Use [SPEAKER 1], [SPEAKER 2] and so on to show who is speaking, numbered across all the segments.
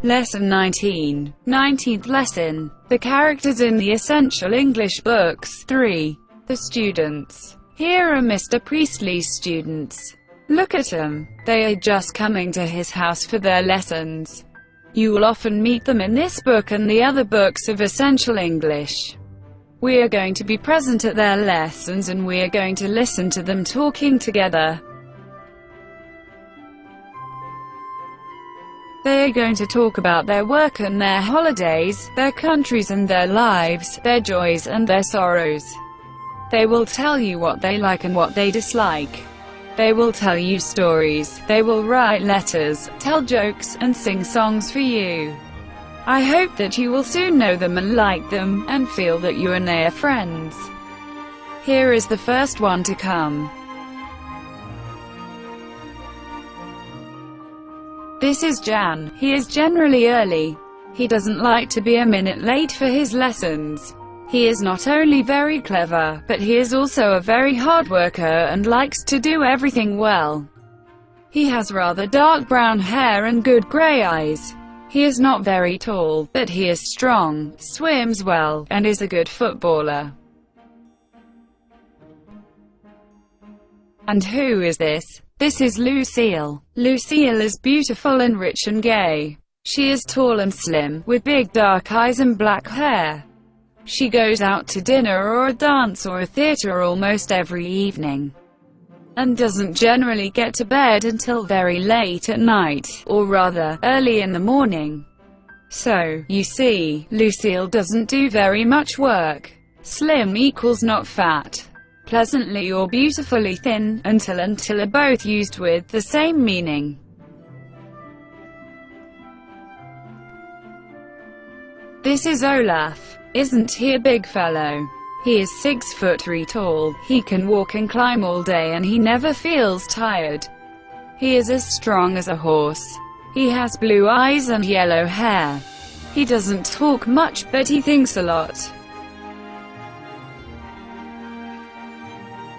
[SPEAKER 1] Lesson 19. 19th lesson. The characters in the Essential English books. 3. The students. Here are Mr. Priestley's students. Look at them. They are just coming to his house for their lessons. You will often meet them in this book and the other books of Essential English. We are going to be present at their lessons and we are going to listen to them talking together. They are going to talk about their work and their holidays, their countries and their lives, their joys and their sorrows. They will tell you what they like and what they dislike. They will tell you stories, they will write letters, tell jokes, and sing songs for you. I hope that you will soon know them and like them, and feel that you and they are friends. Here is the first one to come. This is Jan. He is generally early. He doesn't like to be a minute late for his lessons. He is not only very clever, but he is also a very hard worker and likes to do everything well. He has rather dark brown hair and good grey eyes. He is not very tall, but he is strong, swims well, and is a good footballer. And who is this? This is Lucille. Lucille is beautiful and rich and gay. She is tall and slim, with big dark eyes and black hair. She goes out to dinner or a dance or a theater almost every evening, and doesn't generally get to bed until very late at night, or rather, early in the morning. So, you see, Lucille doesn't do very much work. Slim equals not fat. Pleasantly or beautifully thin, until are both used with the same meaning. This is Olaf. Isn't he a big fellow? He is 6'3" tall, he can walk and climb all day and he never feels tired. He is as strong as a horse. He has blue eyes and yellow hair. He doesn't talk much, but he thinks a lot.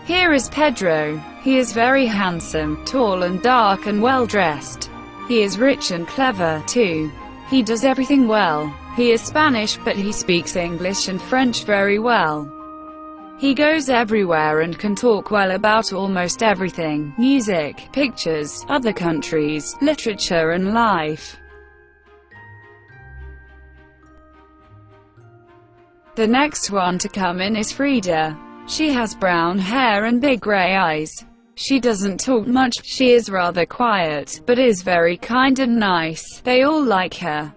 [SPEAKER 1] Here is Pedro. He is very handsome, tall and dark and well-dressed. He is rich and clever, too. He does everything well. He is Spanish, but he speaks English and French very well. He goes everywhere and can talk well about almost everything: music, pictures, other countries, literature and life. The next one to come in is Frida. She has brown hair and big grey eyes. She doesn't talk much, she is rather quiet, but is very kind and nice. They all like her.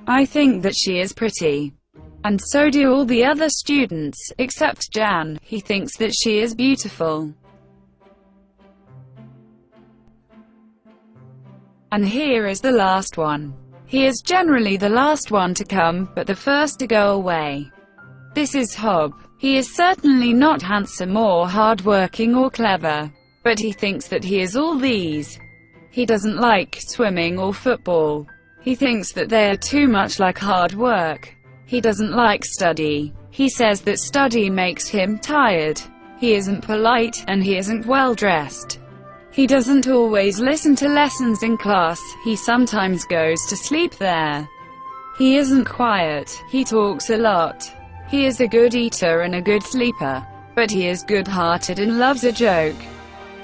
[SPEAKER 1] I think that she is pretty. And so do all the other students, except Jan. He thinks that she is beautiful. And here is the last one. He is generally the last one to come, but the first to go away. This is Hob. He is certainly not handsome or hard-working or clever, but he thinks that he is all these. He doesn't like swimming or football. He thinks that they are too much like hard work. He doesn't like study. He says that study makes him tired. He isn't polite, and he isn't well-dressed. He doesn't always listen to lessons in class. He sometimes goes to sleep there. He isn't quiet. He talks a lot. He is a good eater and a good sleeper, but he is good-hearted and loves a joke.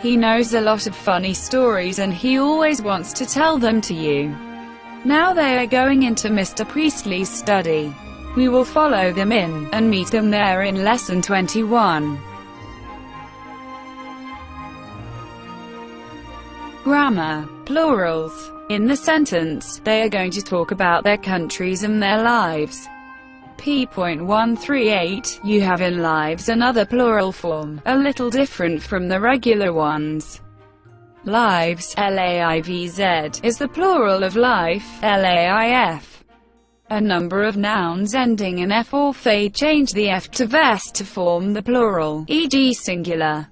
[SPEAKER 1] He knows a lot of funny stories and he always wants to tell them to you. Now they are going into Mr. Priestley's study. We will follow them in, and meet them there in Lesson 21. Grammar. Plurals. In the sentence, they are going to talk about their countries and their lives. P.138, you have in lives another plural form, a little different from the regular ones. Lives, L-A-I-V-Z, is the plural of life, L-A-I-F. A number of nouns ending in F or F change the F to vest to form the plural, e.g. singular.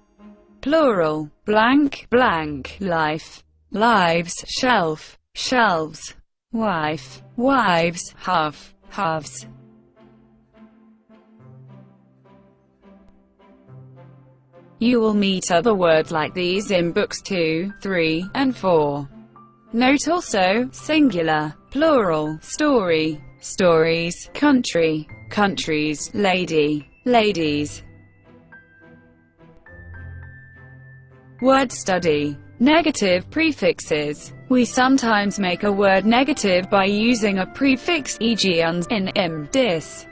[SPEAKER 1] Plural, blank, blank, life, lives, shelf, shelves, wife, wives, half, halves. You will meet other words like these in books 2, 3, and 4. Note also, singular, plural, story, stories, country, countries, lady, ladies. Word study. Negative prefixes. We sometimes make a word negative by using a prefix, e.g. uns, in, im, dis.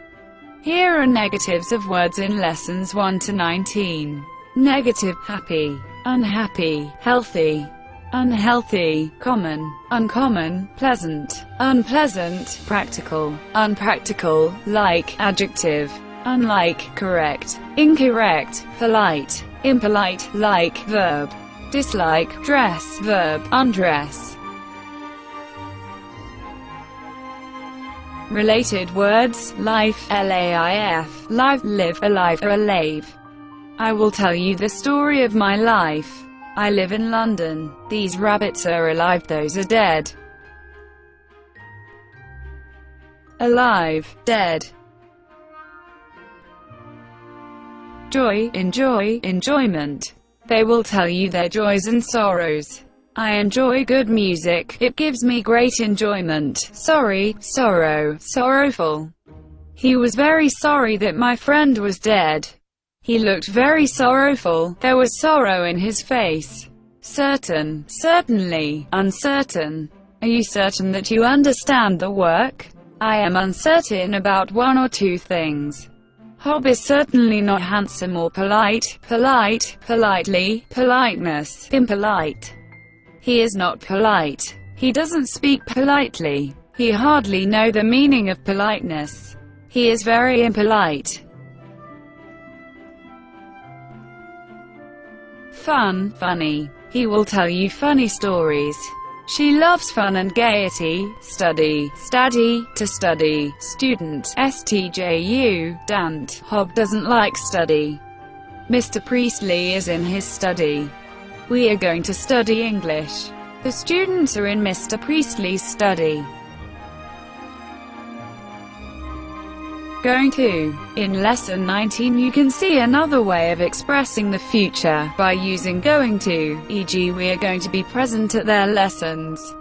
[SPEAKER 1] Here are negatives of words in lessons 1 to 19. Negative: happy, unhappy, healthy, unhealthy, common, uncommon, pleasant, unpleasant, practical, unpractical, like, adjective, unlike, correct, incorrect, polite, impolite, like, verb, dislike, dress, verb, undress. Related words: life, laif, live, live, alive, alive. I will tell you the story of my life. I live in London. These rabbits are alive, those are dead. Alive, dead. Joy, enjoy, enjoyment. They will tell you their joys and sorrows. I enjoy good music, it gives me great enjoyment. Sorry, sorrow, sorrowful. He was very sorry that my friend was dead. He looked very sorrowful, there was sorrow in his face. Certain, certainly, uncertain. Are you certain that you understand the work? I am uncertain about one or two things. Hob is certainly not handsome or polite, polite, politely, politeness, impolite. He is not polite. He doesn't speak politely. He hardly know the meaning of politeness. He is very impolite. Fun, funny. He will tell you funny stories. She loves fun and gaiety. Study, study, to study, student, stju, dant. Hob doesn't like study. Mr. Priestley is in his study. We are going to study English. The students are in Mr. Priestley's study. Going to. In lesson 19 you can see another way of expressing the future, by using going to, e.g. we are going to be present at their lessons.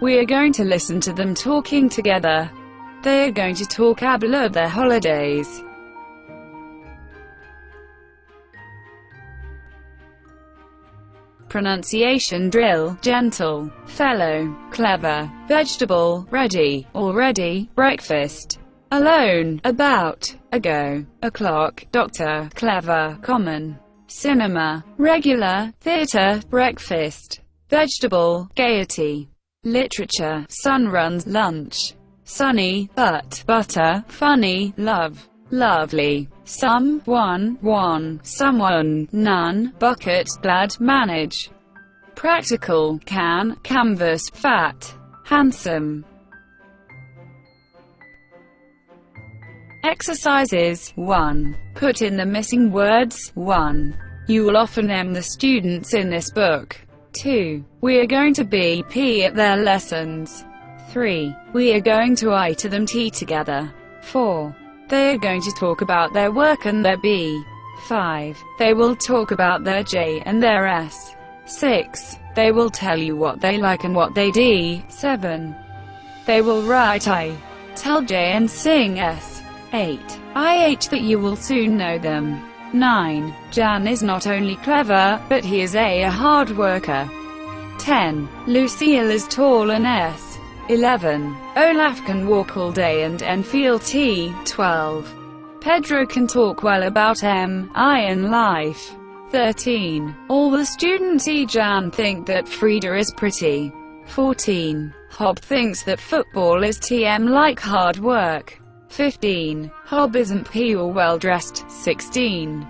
[SPEAKER 1] We are going to listen to them talking together. They are going to talk about their holidays. Pronunciation drill: gentle, fellow, clever, vegetable, ready, already, breakfast. Alone, about, ago, o'clock, doctor, clever, common, cinema, regular, theater, breakfast, vegetable, gaiety, literature, sun runs, lunch, sunny, butter, funny, love, lovely, some, one, someone, none, bucket, glad, manage, practical, can, canvas, fat, handsome. Exercises. 1. Put in the missing words. 1. You will often name the students in this book. 2. We are going to be P at their lessons. 3. We are going to I to them T together. 4. They are going to talk about their work and their B. 5. They will talk about their J and their S. 6. They will tell you what they like and what they D. 7. They will write I, tell J and sing S. 8. That you will soon know them. 9. Jan is not only clever, but he is a hard worker. 10. Lucille is tall and S. 11. Olaf can walk all day and feel tea. 12. Pedro can talk well about I and life. 13. All the students Jan think that Frida is pretty. 14. Hob thinks that football is like hard work. 15. Hob isn't P or well dressed. 16.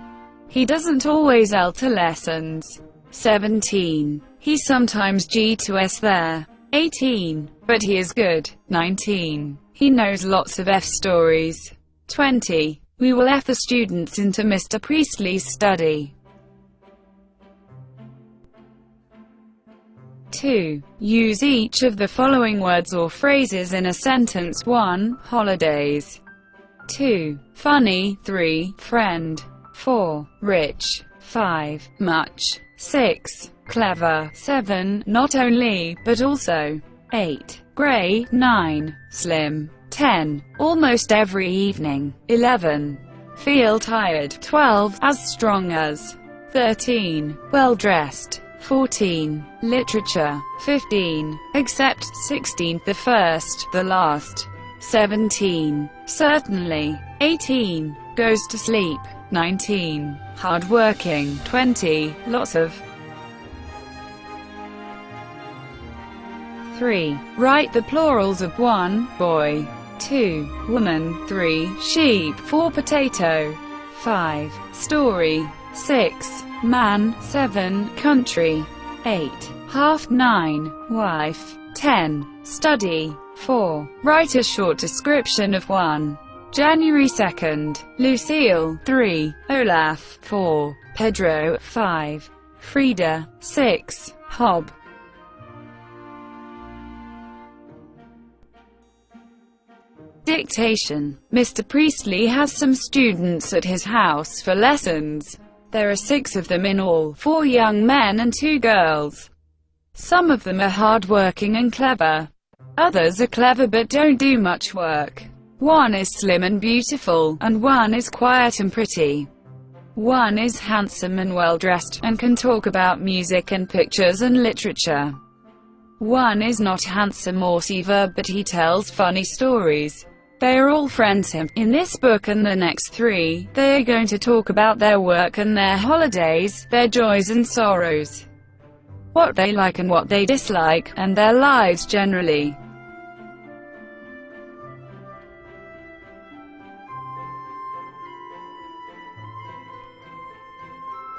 [SPEAKER 1] He doesn't always L to lessons. 17. He sometimes G to S there. 18. But he is good. 19. He knows lots of F stories. 20. We will F the students into Mr. Priestley's study. 2. Use each of the following words or phrases in a sentence. 1. Holidays. 2. Funny. 3. Friend. 4. Rich. 5. Much. 6. Clever. 7. Not only, but also. 8. Grey. 9. Slim. 10. Almost every evening. 11. Feel tired. 12. As strong as. 13. Well-dressed. 14. Literature. 15. Except. 16. The first, the last. 17. Certainly. 18. Goes to sleep. 19. Hardworking. 20. Lots of. 3. Write the plurals of 1. Boy. 2. Woman. 3. Sheep. 4. Potato. 5. Story. 6. Man. 7. Country. 8. Half. 9. Wife. 10. Study. 4. Write a short description of 1. January 2nd. Lucille. 3. Olaf. 4. Pedro. 5. Frida. 6. Hob. Dictation. Mr. Priestley has some students at his house for lessons. There are 6 of them in all, 4 young men and 2 girls. Some of them are hard-working and clever. Others are clever but don't do much work. 1 is slim and beautiful, and 1 is quiet and pretty. 1 is handsome and well-dressed, and can talk about music and pictures and literature. 1 is not handsome or clever, but he tells funny stories. They are all friends him. In this book and the next 3, they are going to talk about their work and their holidays, their joys and sorrows, what they like and what they dislike, and their lives generally.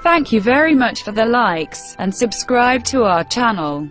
[SPEAKER 1] Thank you very much for the likes, and subscribe to our channel.